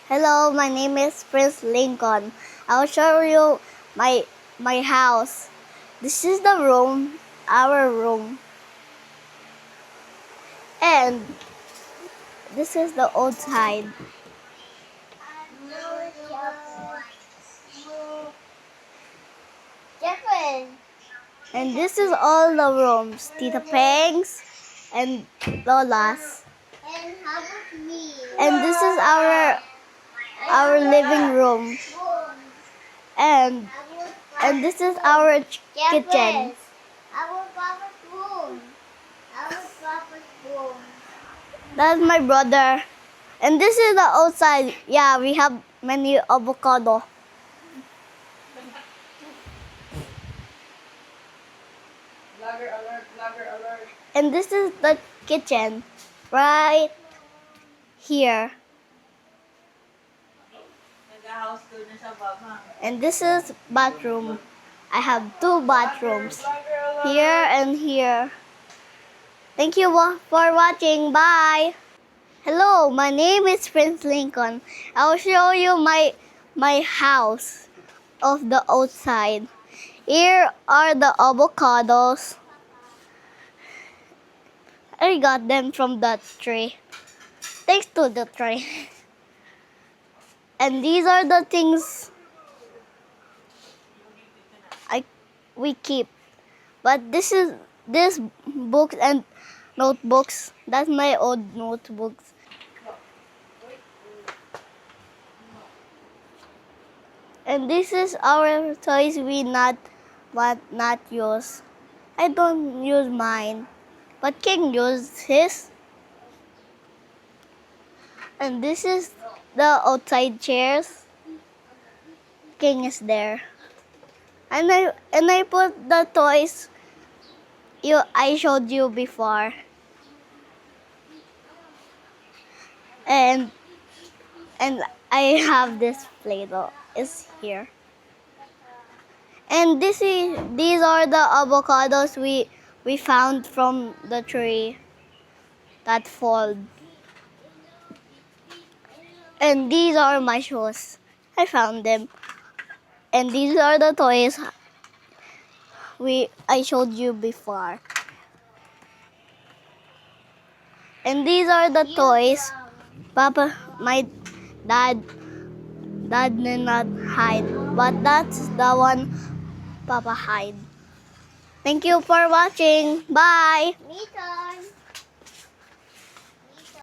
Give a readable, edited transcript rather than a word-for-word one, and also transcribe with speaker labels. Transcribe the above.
Speaker 1: Hello, my name is Prince Lincoln. I'll show you my house. This is the room, our room. And this is the outside. And this is all the rooms. Tita Peng's and Lola's.
Speaker 2: And how about me?
Speaker 1: And this is our living room. And this is our kitchen.
Speaker 2: Our Papa's room. Our Papa's room.
Speaker 1: That's my brother. And this is the outside. Yeah, we have many avocado.
Speaker 3: Vlogger alert, vlogger alert.
Speaker 1: And this is the kitchen right here.
Speaker 3: Nag-house tour na sa baba.
Speaker 1: And this is bathroom. I have 2 bathrooms, here and here. Thank you for watching. Bye. Hello, my name is Prince Lincoln. I'll show you my house of the outside. Here are the avocados. I got them from that tree. Thanks to the tree. And these are the things we keep. But this books and notebooks. That's my old notebooks. And this is our toys we not use. I don't use mine, but King uses his. And this is the outside chairs. King is there. And I put the toys I showed you before. And I have this Play-Doh is here. And these are the avocados we found from the tree that fall. And these are my shoes. I found them. And these are the toys I showed you before. And these are the toys my dad did not hide, but that's the one Papa hide. Thank you for watching. Bye.
Speaker 2: Me turn.